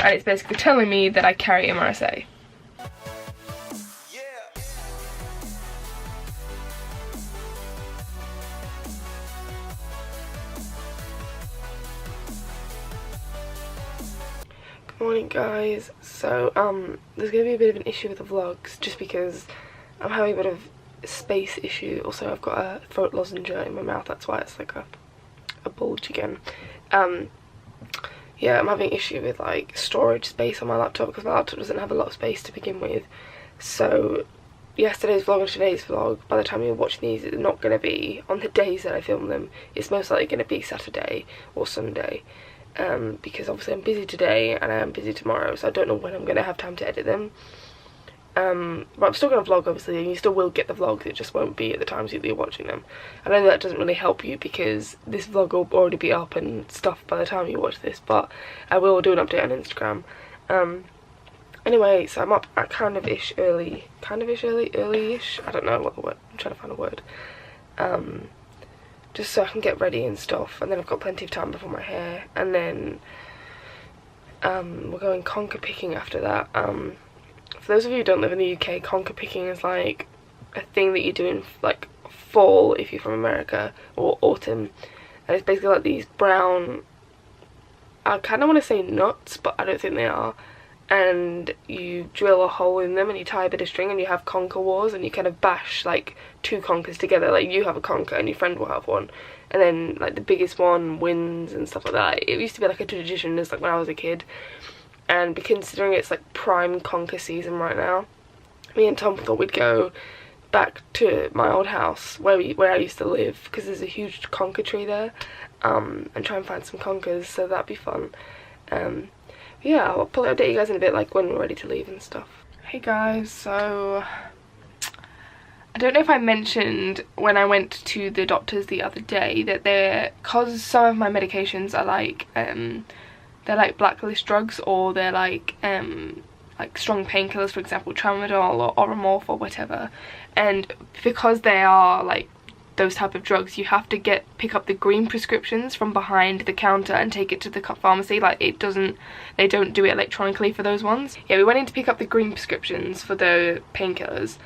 and it's basically telling me that I carry MRSA. Good morning, guys. So there's gonna be a bit of an issue with the vlogs just because I'm having a bit of a space issue. Also, I've got a throat lozenge in my mouth, that's why it's like a bulge again. Yeah, I'm having an issue with like storage space on my laptop because my laptop doesn't have a lot of space to begin with. So yesterday's vlog and today's vlog, by the time you're watching these, it's not going to be on the days that I film them. It's most likely going to be Saturday or Sunday, because obviously I'm busy today and I am busy tomorrow, so I don't know when I'm going to have time to edit them. But I'm still going to vlog, obviously, and you still will get the vlogs, it just won't be at the times that you're watching them. I know that doesn't really help you because this vlog will already be up and stuff by the time you watch this, but I will do an update on Instagram. Anyway, so I'm up at early-ish, I don't know what the word, I'm trying to find a word. Just so I can get ready and stuff, and then I've got plenty of time before my hair, and then we're going conker picking after that. For those of you who don't live in the UK, conker picking is like a thing that you do in like fall if you're from America, or autumn, and it's basically like these brown, I kind of want to say nuts, but I don't think they are, and you drill a hole in them and you tie a bit of string and you have conker wars, and you kind of bash like two conkers together, like you have a conker and your friend will have one, and then like the biggest one wins and stuff like that. It used to be like a tradition as like when I was a kid. And considering it's like prime conker season right now, me and Tom thought we'd go back to my old house where I used to live, because there's a huge conker tree there, and try and find some conkers, so that'd be fun. Yeah, I'll probably update you guys in a bit, like when we're ready to leave and stuff. Hey guys, so I don't know if I mentioned when I went to the doctors the other day that cause some of my medications are like they're like blacklist drugs, or they're like strong painkillers, for example tramadol or Oramorph or whatever, and because they are like those type of drugs, you have to pick up the green prescriptions from behind the counter and take it to the pharmacy. Like they don't do it electronically for those ones. Yeah, we went in to pick up the green prescriptions for the painkillers,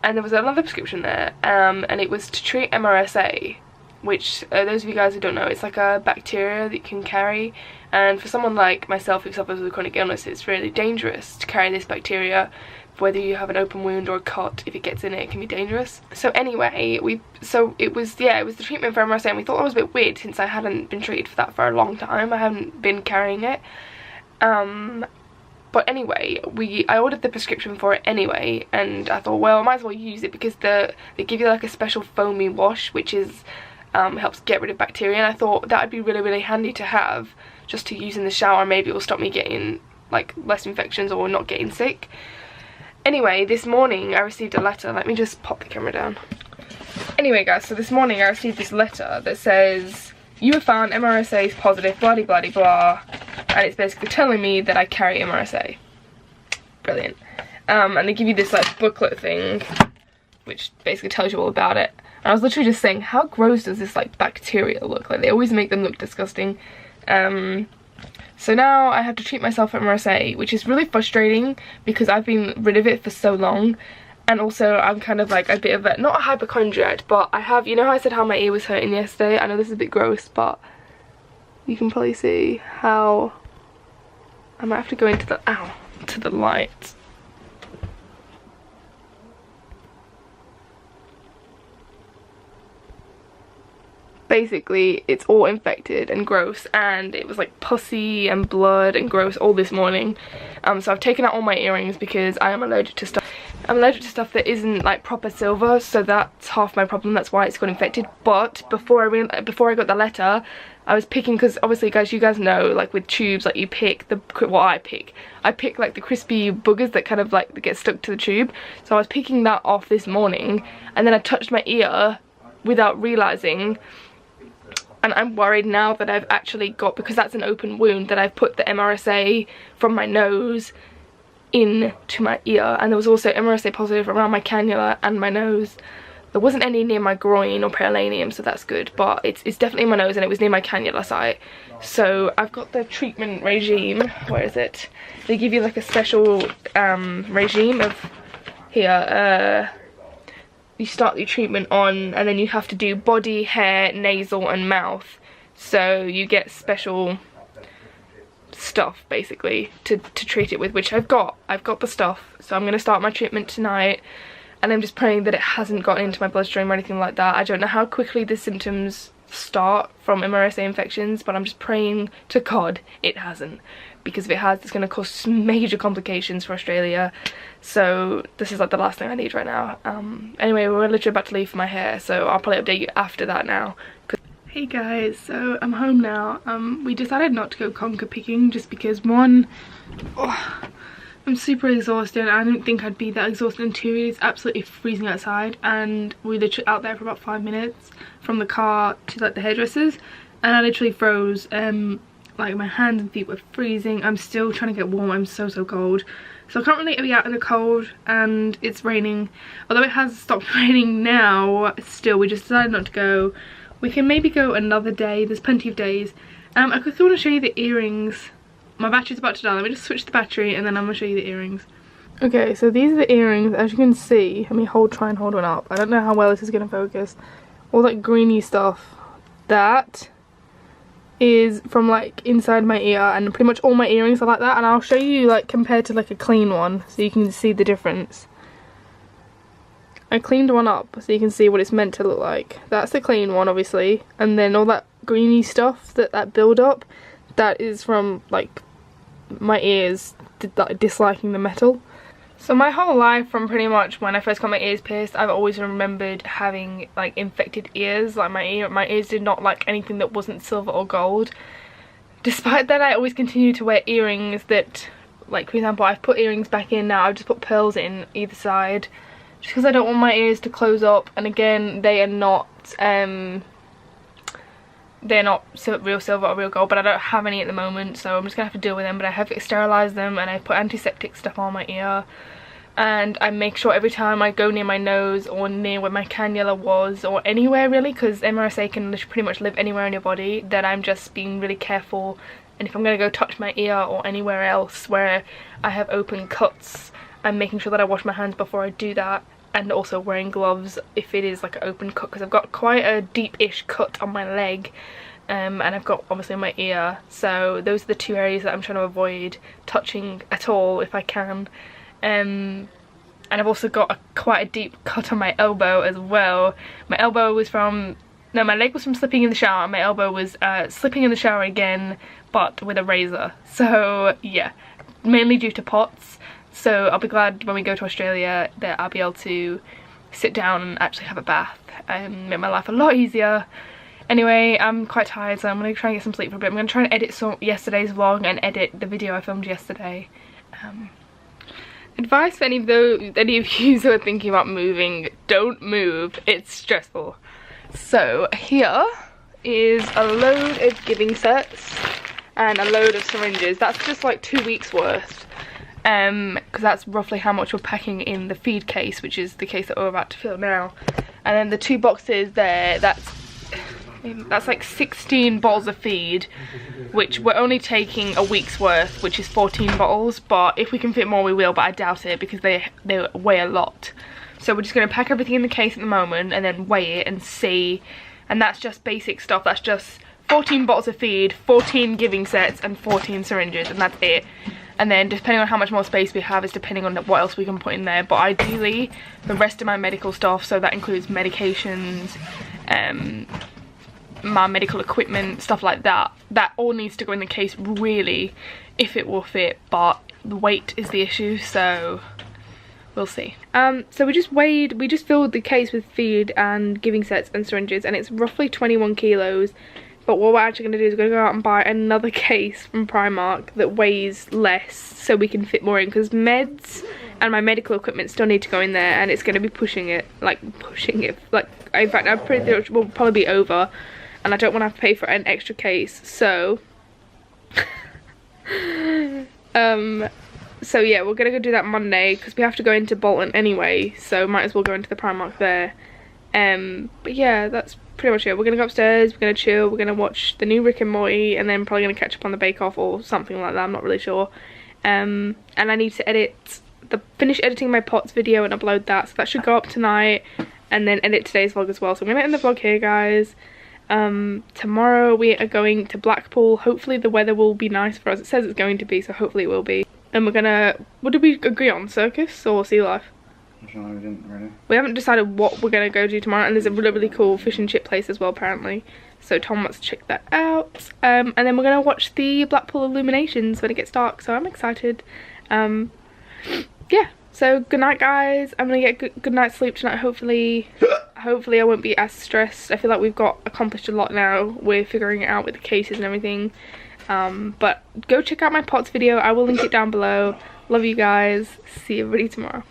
and there was another prescription there, and it was to treat MRSA, which those of you guys who don't know, it's like a bacteria that you can carry, and for someone like myself who suffers with a chronic illness, it's really dangerous to carry this bacteria. Whether you have an open wound or a cut, if it gets in it can be dangerous. So anyway, it was the treatment for MRSA, and we thought that was a bit weird since I hadn't been treated for that for a long time. I haven't been carrying it. But anyway, I ordered the prescription for it anyway, and I thought, well, I might as well use it because they give you like a special foamy wash, which is helps get rid of bacteria, and I thought that would be really, really handy to have just to use in the shower. Maybe it will stop me getting like less infections or not getting sick. Anyway, this morning I received a letter. Let me just pop the camera down. Anyway guys, so this morning I received this letter that says, you have found MRSA is positive, blah blah blah blah, and it's basically telling me that I carry MRSA. Brilliant. And they give you this like booklet thing which basically tells you all about it. And I was literally just saying, how gross does this like bacteria look? Like they always make them look disgusting. So now I have to treat myself for MRSA, which is really frustrating because I've been rid of it for so long, and also I'm kind of like a bit of a, not a hypochondriac, but I have, you know how I said how my ear was hurting yesterday? I know this is a bit gross, but you can probably see how I might have to go into the light. Basically it's all infected and gross, and it was like pussy and blood and gross all this morning. So I've taken out all my earrings because I am allergic to stuff. I'm allergic to stuff that isn't like proper silver, so that's half my problem. That's why it's got infected. But before I got the letter, I was picking, because obviously guys, you guys know, like with tubes, like you pick the, well I pick like the crispy boogers that kind of like get stuck to the tube. So I was picking that off this morning, and then I touched my ear without realizing. And I'm worried now that I've actually got, because that's an open wound, that I've put the MRSA from my nose into my ear. And there was also MRSA positive around my cannula and my nose. There wasn't any near my groin or perineum, so that's good, but it's definitely in my nose, and it was near my cannula site. So I've got the treatment regime. Where is it? They give you like a special regime of here. You start your treatment on, and then you have to do body, hair, nasal and mouth. So you get special stuff basically to treat it with, which I've got the stuff. So I'm going to start my treatment tonight, and I'm just praying that it hasn't gotten into my bloodstream or anything like that. I don't know how quickly the symptoms start from MRSA infections, but I'm just praying to God it hasn't, because if it has, it's going to cause major complications for Australia. So this is like the last thing I need right now. Anyway, we're literally about to leave for my hair, so I'll probably update you after that now. Hey guys, so I'm home now. We decided not to go conker picking just because, one, I'm super exhausted. I didn't think I'd be that exhausted until it's absolutely freezing outside, and we literally out there for about 5 minutes from the car to like the hairdressers, and I literally froze. Like my hands and feet were freezing. I'm still trying to get warm. I'm so cold. So I can't really be out in the cold, and it's raining. Although it has stopped raining now, still we just decided not to go. We can maybe go another day. There's plenty of days. I quickly want to show you the earrings. My battery's about to die. Let me just switch the battery and then I'm going to show you the earrings. Okay, so these are the earrings. As you can see, let me try and hold one up. I don't know how well this is going to focus. All that greeny stuff. That is from like inside my ear, and pretty much all my earrings are like that. And I'll show you like compared to like a clean one so you can see the difference. I cleaned one up so you can see what it's meant to look like. That's the clean one, obviously, and then all that greeny stuff, that build up, that is from like my ears disliking the metal. So my whole life, from pretty much when I first got my ears pierced, I've always remembered having like infected ears. Like my ears did not like anything that wasn't silver or gold. Despite that, I always continue to wear earrings that, like for example, I've put earrings back in now. I've just put pearls in either side, just because I don't want my ears to close up. And again, they are not they're not real silver or real gold, but I don't have any at the moment, so I'm just gonna have to deal with them. But I have sterilized them, and I put antiseptic stuff on my ear, and I make sure every time I go near my nose or near where my cannula was, or anywhere really, because MRSA can pretty much live anywhere in your body, that I'm just being really careful. And if I'm gonna go touch my ear or anywhere else where I have open cuts, I'm making sure that I wash my hands before I do that, and also wearing gloves if it is like an open cut, because I've got quite a deep-ish cut on my leg, and I've got obviously my ear. So those are the two areas that I'm trying to avoid touching at all if I can. And I've also got quite a deep cut on my elbow as well. My elbow was from, no, my leg was from slipping in the shower, and my elbow was slipping in the shower again, but with a razor. So yeah, mainly due to POTS. So I'll be glad when we go to Australia that I'll be able to sit down and actually have a bath and make my life a lot easier. Anyway, I'm quite tired, so I'm going to try and get some sleep for a bit. I'm going to try and edit yesterday's vlog and edit the video I filmed yesterday. Advice for any of you who are thinking about moving: don't move, it's stressful. So here is a load of giving sets and a load of syringes. That's just like 2 weeks worth. Because that's roughly how much we're packing in the feed case, which is the case that we're about to fill now. And then the 2 boxes there, that's like 16 bottles of feed, which we're only taking a week's worth, which is 14 bottles. But if we can fit more, we will, but I doubt it because they weigh a lot. So we're just going to pack everything in the case at the moment and then weigh it and see. And that's just basic stuff. That's just 14 bottles of feed, 14 giving sets and 14 syringes, and that's it. And then depending on how much more space we have is depending on what else we can put in there. But ideally, the rest of my medical stuff, so that includes medications, my medical equipment, stuff like that, that all needs to go in the case really, if it will fit. But the weight is the issue, so we'll see. So we just filled the case with feed and giving sets and syringes, and it's roughly 21 kilos. But what we're actually going to do is we're going to go out and buy another case from Primark that weighs less so we can fit more in, because meds and my medical equipment still need to go in there, and it's going to be pushing it, like in fact I'm pretty sure it will probably be over, and I don't want to have to pay for an extra case. So so yeah, we're going to go do that Monday because we have to go into Bolton anyway, so might as well go into the Primark there. But yeah, that's pretty much it. We're gonna go upstairs, we're gonna chill, we're gonna watch the new Rick and Morty, and then probably gonna catch up on the Bake Off or something like that, I'm not really sure. And I need to finish editing my pots video and upload that, so that should go up tonight, and then edit today's vlog as well. So I'm gonna end the vlog here, guys. Tomorrow we are going to Blackpool. Hopefully the weather will be nice for us. It says it's going to be, so hopefully it will be. And we're gonna, what did we agree on, circus or sea life? We haven't decided what we're gonna go do tomorrow, and there's a really cool fish and chip place as well apparently, so Tom wants to check that out. And then we're gonna watch the Blackpool illuminations when it gets dark, so I'm excited. Yeah, so good night, guys. I'm gonna get good night's sleep tonight, hopefully. Hopefully I won't be as stressed. I feel like we've got accomplished a lot now. We're figuring it out with the cases and everything. But go check out my pots video, I will link it down below. Love you guys, see everybody tomorrow.